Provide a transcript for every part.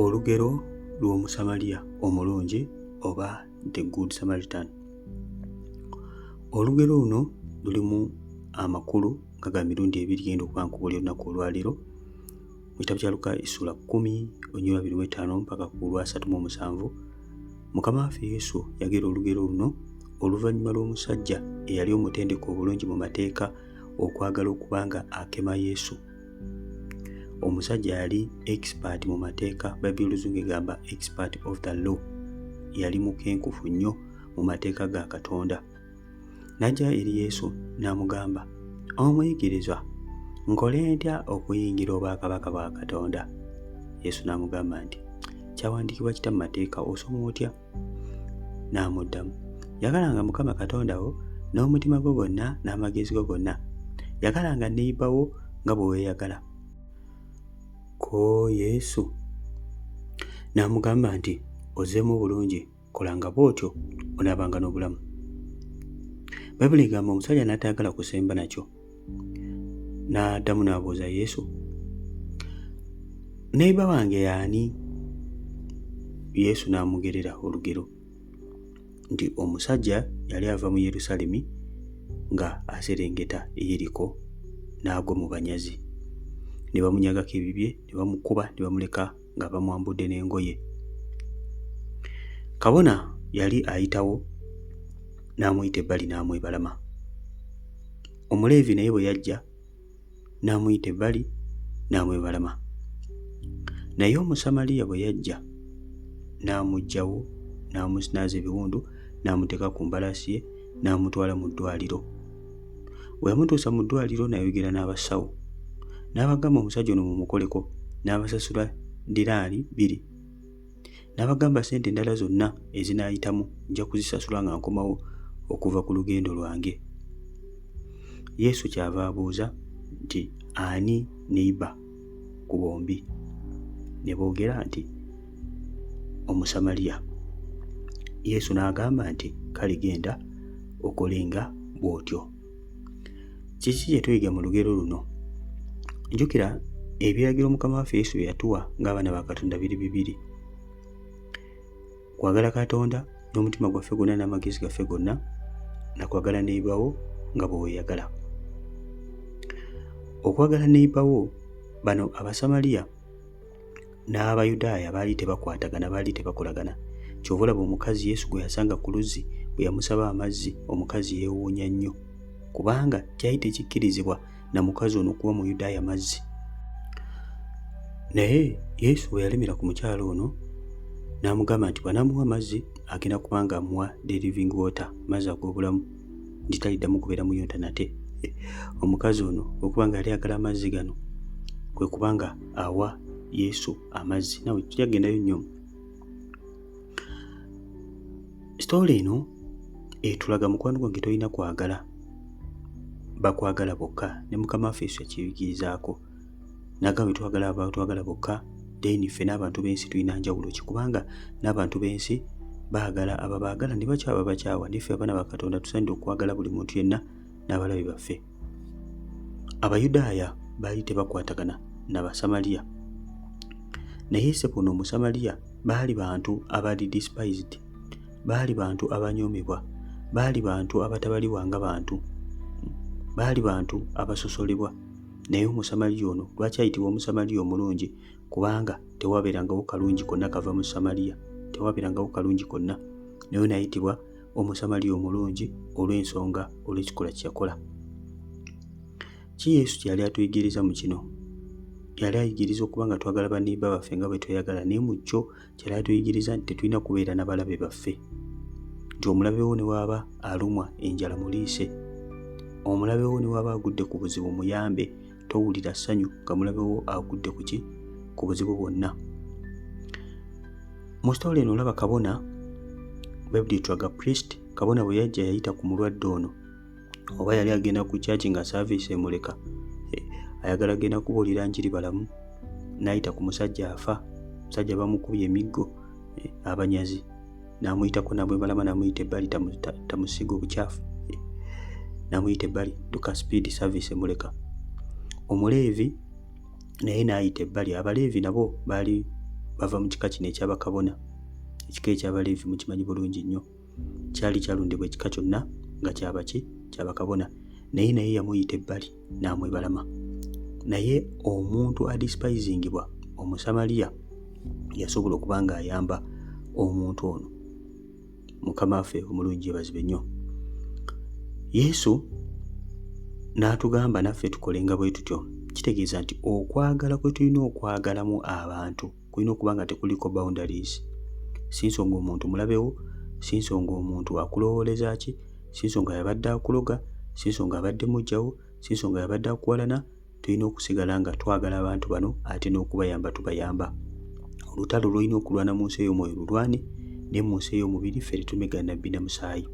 Olugero lw'Omusamaliya omulungi oba The Good Samaritan. Olugero luno lulimu amakulu nga ga mirundi ebiri genda okuba nkubula olunaku olwaleero mu kitabo kya Luka essula 10 onyolwa 25 mpaka ku lwa 37. Mukama waffe Yesu yagera olugero luno oluvannyuma lw'omusajja eyali omutendeke obulungi mu mateeka okwagala okuba nga akema Yesu. Omusajja yali expert mu mateeka, Bayibuli Oluzungu egamba expert of the law. Yali mukenkufu nnyo mu mateeka ga Katonda. Najja eri Yesu n'amugamba, omuyigiriza, nkole ntya okuyingira obwakabaka bwa Katonda? Yesu n'amugamba nti, kyawandiikibwa kita mu mateeka, osoma otya? N'amuddamu, yagalanga Mukama Katonda wo n'omutima gwo gwonna n'amagezi go gonna. Yagalanga neighbor wo nga bwe weeyagala. Ko Yesu n'amugamba nti, ozzeemu obulungi, kolanga bw'otyo onaabanga n'obulamu. Bayibuli egamba omusajja n'atayagala kusemba nakyo. N'addamu n'abuuza Yesu, neighbor wange y'ani? Yesu n'amugerera olugero nti omusajja yali ava mu Yerusaalemi nga aserengeta e Yeriko n'agwa mu banyazi. Ne bamunyagako ebibye, ne bamukuba, ne bamuleka nga bamwambudde n'engoye. Kabona yali ayitawo n'amuyita ebbali n'amwebalama. Omuleevi naye bwe yajja n'amuyita ebbali n'amwebalama. Naye Omusamaliya bwe yajja n'amuggyawo, n'amusinaaza ebiwundu, n'amuteeka ku mbalaasi ye, n'amutwala mu ddwaliro. Bwe yamutuusa mu ddwaliro n'ayogera n'abasawo. N'abagamba omusajja ono mumukoleko, n'abasasula dinaali 2. N'abagamba ssente endala zonna ezinaayitamu nja kuzisasula nga nkomawo okuva ku lugendo lwange. Yesu kyava abuuza nti ani neighbor ku bombi? Ne boogera nti Omusamaliya. Yesu n'agamba nti kale genda okolenga bw'otyo. Kiki kye tuyiga mu lugero luno? Njukira ebiragiro Mukama waffe Yesu bye yatuwa ng'abaana ba Katonda biri 2. Kwagala Katonda n'omutima gwaffe gwonna n'amagezi gaffe gonna, na kwagala neighbor wo nga bwe weeyagala. Okwagala neighbor wo, bano Abasamaliya n'Abayudaaya baali tebakwatagana, baali tebakolagana. Kyova olaba omukazi Yesu gwe yasanga ku luzzi bwe yamusaba amazzi, omukazi yeewuunya nnyo kubanga kyali tekikkirizibwa na mukazi ono kuba Muyudaaya mazzi. Naye Yesu bwe yalemera ku mukyalo ono n'amugamba nti bw'anaamuwa amazzi agenda kubanga amuwa the living water, mazzi ag'obulamu, nti taliddamu kubeera muyonta nate. Omukazi ono okubanga yali ayagala amazzi gano kwe kubanga awa Yesu amazzi. Nawe tujagendayo nnyo. Sitole eno etulaga mukwano gwange tolina kwagala bakwagala bokka, ne Mukama waffe Yesu yakiyigirizaako. N'agamba twagala abatwagala bokka, then ffe n'abantu b'ensi tulina njawulo ki? Kubanga n'abantu b'ensi baagala ababaagala ne bakyawa abakyawa. Niffe abaana ba Katonda tusaanidde okwagala buli muntu yenna n'abalabe baffe. Abayudaaya baali tebakwatagana n'Abasamaliya. Naye seppono Omusamaliya baali bantu abaali despised, baali bantu abanyoomebwa, baali bantu abatabaliwa nga bantu, baali bantu abasosolebwa. Naye Omusamaliya ono lwaki ayitibwa Omusamaliya omulungi? Kubanga tewabeerangawo kalungi konna kava mu Samaliya, tewabeerangawo kalungi konna. Naye n'ayitibwa Omusamaliya omulungi olw'ensonga olw'ekikolwa kye yakola. Ki Yesu kyali atuyigiriza mu kino? Yali ayigiriza okuba nga twagala baneighbor baffe nga bwe tweyagala, naye mu kyo kyali atuyigiriza nti tetulina kubeera n'abalabe baffe. Nti omulabe wo ne waaba alumwa enjala muliise, omulabe wo ne waaba agudde ku buzibu muyambe, towulira ssanyu nga mulabe wo agudde ku ki? Ku buzibu bwonna. Mu sitole eno olaba kabona, Bayibuli etulaga priest. Kabona bwe yajja yayita ku mulwadde ono, oba yali agenda ku kyaki nga service emuleka, ayagala agenda kubuulira njiri balamu, n'ayita ku musajja afa, musajja bamukubye emiggo, abanyazi, n'amuyitako n'amwebalama, n'amuyita ebbali tamusiga obukyafu, n'amuyita ebbali duka speed service emuleka. Omuleevi naye n'ayita ebbali. Abaleevi nabo baali bava mu kika kino ekyabakabona, ekika eky'Abaleevi mukimanyi bulungi nnyo. Kyali kyalondebwa ekika kyonna nga kyabakabona, naye yamuyita ebbali n'amwebalama. Naye omuntu adispaisingibwa, Omusamaliya, yasobola okuba nga ayamba omuntu ono. Mukama waffe omulungi yeebazibwe nnyo. Yesu n'atugamba naffe tukolenga bwe tutyo. Kitegeeza nti okwagala kwe tulina okwagalamu abantu kulina okuba nga tekuliko boundaries. Si nsonga omuntu mulabewo, si nsonga omuntu akulowooleza ki, si nsonga yabadde akuloga, si nsonga abadde mujjawo, si nsonga yabadde akuwalana. Tulina okusigala nga twagala abantu bano ate n'okubayamba tubayamba. Olutalo lulina okulwana mu nsi ey'omwoyo lulwane, ne mu nsi ey'omubiri ffe tumegana nabbi na musaayi,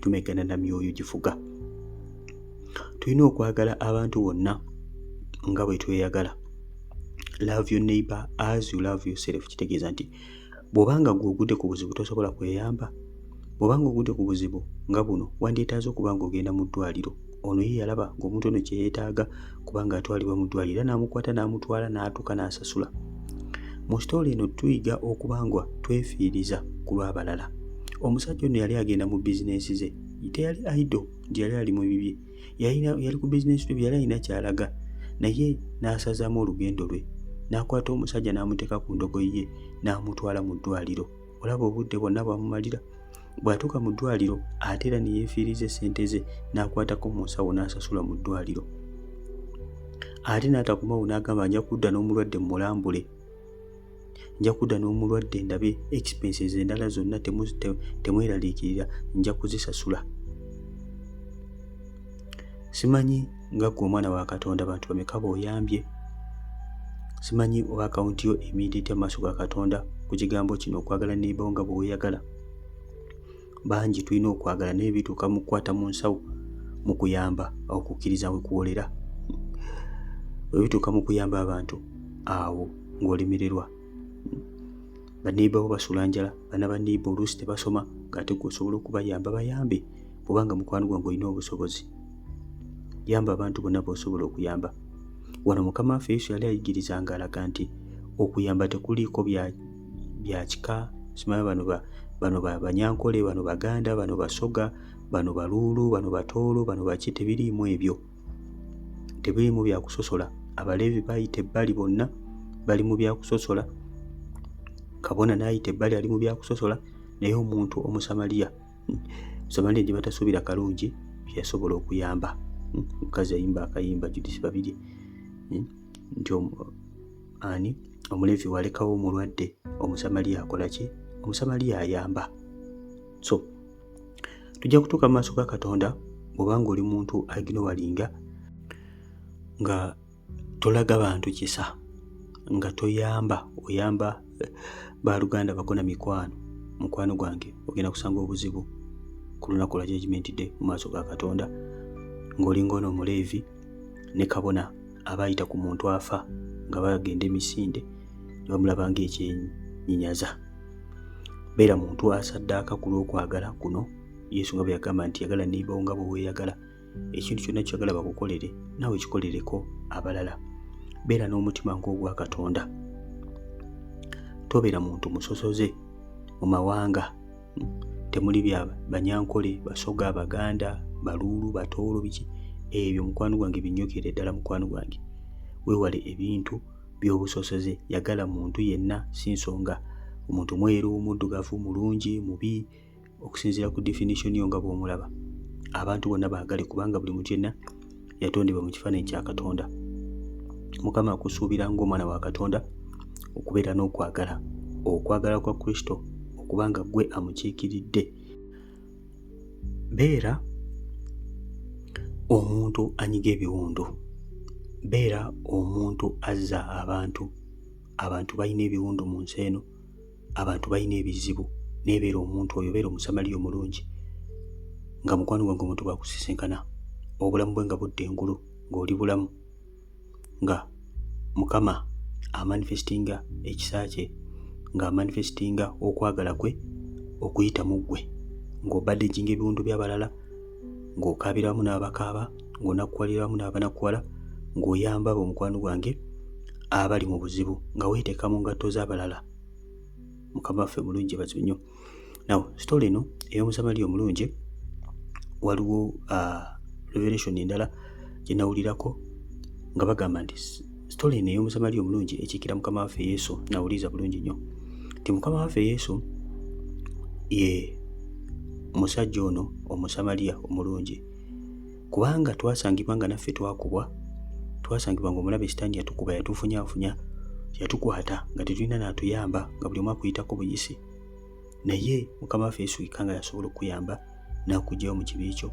tumegana na myoyo gifuga. Tulina okwagala abantu bonna nga bwe tweyagala. Love your neighbor as you love yourself. Kitegeeza nti bw'obanga gwe ogudde ku buzibu tosobola kweyamba. Bw'obanga ogudde ku buzibu nga buno wandyetaaze okuba nga ogenda mu ddwaliro. Ono ye yalaba ng'omuntu ono kye yeetaaga kubanga atwalibwa mu ddwaliro, era n'amukwata n'amutwala n'atuuka n'asasula. Mu sitoola eno tuyiga okuba nga twefiiriza ku lw'abalala. Omusajja ono yali agenda mu bizinensi ze, teyali idle nti yali ali mu bibye, yali ku bizinensi bye, yali alina kyalaga, naye n'asazaamu olugendo lwe, n'akwata omusajja n'amuteeka ku ndogoyi ye n'amutwala mu ddwaliro. Olaba obudde bwonna bwamumalira. Bw'atuuka mu ddwaliro ate era ne yeefiiriza essente ze, n'akwatako mu nsawo n'asasula mu ddwaliro. Ate n'atakomawo n'agamba nja kudda n'omulwadde mulambule, nja kudda n'omulwadde ndabe expenses endala zonna temweraliikirira, nja kuzisasula. Simanyi nga ggwe omwana wa Katonda bantu bameka b'oyambye. Simanyi oba akawunti yo emiridde mu maaso ga Katonda ku kigambo kino okwagala neighbor nga bw'oyagala. Bangi tulina okwagala naye bituuka mu kukwata mu nsawo mu kuyamba okukkiriza we kuwolera. Bwe bituuka mu kuyamba abantu awo ng'olemererwa. Baneighbor bo basula njala, bana baneighbor oluusi tebasoma, ng'ate gwe osobola okubayamba bayambe kubanga mukwano gwange olina obusobozi. Yamba abantu bonna b'osobola okuyamba. Wano Mukama waffe Yesu yali ayigiriza ng'alaga nti okuyamba tekuliiko bya kika. Simanyi bano Banyankole, bano Baganda, bano Basoga, bano Baluulu, bano Batoolo, bano baki, tebiriimu ebyo. Tebiriimu bya kusosola. Abaleevi bayita ebbali bonna bali mu bya kusosola. Kabona n'ayita ebbali ali mu bya kusosola, naye omuntu Omusamaliya gye batasuubira kalungi yasobola okuyamba. Omukazi ayimba akayimba Judith Babirye nti Omuleevi walekawo omulwadde, Omusamaliya akola ki? Omusamaliya ayamba. So tujja kutuuka mu maaso ga Katonda bw'obanga oli muntu aginowalinga nga tolaga bantu kisa, nga toyamba, oyamba baluganda bagona mukwano gwange, ogenda kusanga obuzibu ku lunaku lwa Judgment Day mu maaso ga Katonda ng'olinga ono Omuleevi ne kabona abayita ku muntu afa nga bagenda emisinde ne bamulaba ng'ekyenyinyaza. Beera muntu asaddaaka ku lw'okwagala kuno. Yesu nga bwe yagamba nti yagala neighbor nga bwe weeyagala. Ekintu kyonna kyagala bakukolere naawe kikolereko abalala. Beera n'omutima ng'ogwa Katonda. Tobeera muntu musosoze mu mawanga. Temuli bya Banyankole, Basoga, Baganda, Baluulu, Batoolo, biki ebyo mukwano gwange binnyokere ddala mukwano gwange. Weewale ebintu by'obusosoze. Yagala muntu yenna, si nsonga omuntu mweru, muddugavu, mulungi, mubi, okusinziira ku definition yo nga bw'omulaba. Abantu bonna baagale kubanga buli muntu yenna yatondebwa mu kifaananyi kya Katonda. Mukama akusuubira ng'omwana wa Katonda okubeera n'okwagala, okwagala kwa Kristo okubanga gwe amukiikiridde. Beera omuntu anyiga ebiwundu. Beera omuntu azza abantu. Abantu balina ebiwundu mu nsi eno, abantu balina ebizibu. Neebeera omuntu oyo, beera Omusamaliya omulungi nga mukwano gwange omuntu bwakusisinkana obulamu bwe nga budde engulu, ng'oli bulamu, nga Mukama amanifestinga ekisa kye, ng'amanifestinga okwagala kwe okuyita mu ggwe, ng'obadejinga ebiwundu by'abalala, ng'okaabira wamu n'abakaaba, ng'onakuwalira wamu n'abanakuwala, ng'oyamba omukwano gwange abali mu buzibu, nga weeteeka mu ngatto z'abalala mukama waffe mulungi bazibu nnyo. Now story eno ey'omusamaliya omulungi waliwo revelation endala gye nawulirako nga bagamba nti story eno ey'omusamaliya omulungi ekiikira mukama waffe Yesu. Nawuliza bulungi nnyo nti mukama waffe Yesu ye musajja ono omusamaliya omulungi, kubanga twasangibwa nga naffe twakubwa, twasangibwa nga omulabe Sitaani yatukuba, yatufunyaafunya, yatukwata nga tetulina n'atuyamba, nga buli omu akuyitako buyisi, naye mukama waffe Yesu yekka nga yasobola okuyamba n'akuggyayo mu kibi ekyo,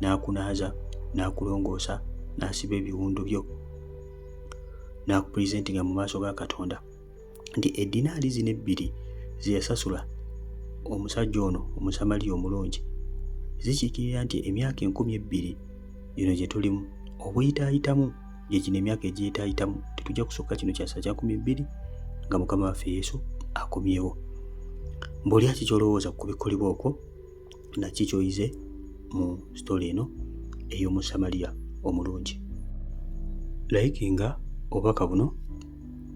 n'akunaaza, n'akulongoosa, n'asiba ebiwundo byo, n'akupresentinga mu maaso ga Katonda nti eddinaali zino 2 ze yasasula omusajja ono omusamaliya omulungi zikiikirira nti emyaka 2,000 gino gye tulimu obuyitaayitamu gye kino emyaka egiyitaayitamu tetujja kusukka kino kyasa kya 12 nga mukama waffe Yesu akomyewo. Mbuli aki kyolowooza ku bikolebwa okwo naki kyoyize mu story eno ey'omusamaliya omulungi. Likinga obubaka buno,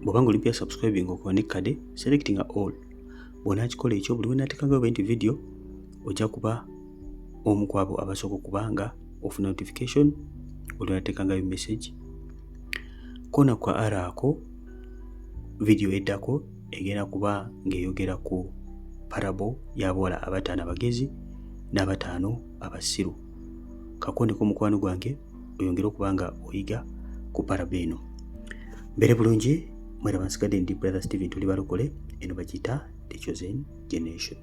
bw'obanga olimpya subscribing okuba nekkade selectinga all. Bw'onaakikola ekyo buli wenateekangayo bwe nti video ojja kuba omu ku abo abasooka okubanga ofuna notification buli wenateekangayo message. Koona kwa ako video eddako egenda kuba ng'eyogera ku parable y'abawala abataano abagezi n'abataano abasiru. Kakoneko mukwano gwange oyongere okuba nga oyiga ku parable eno. Mbere bulungi, mwera bansigadde ndi Brother Steven tuli balokole, eno bagiyita The Chosen Generation.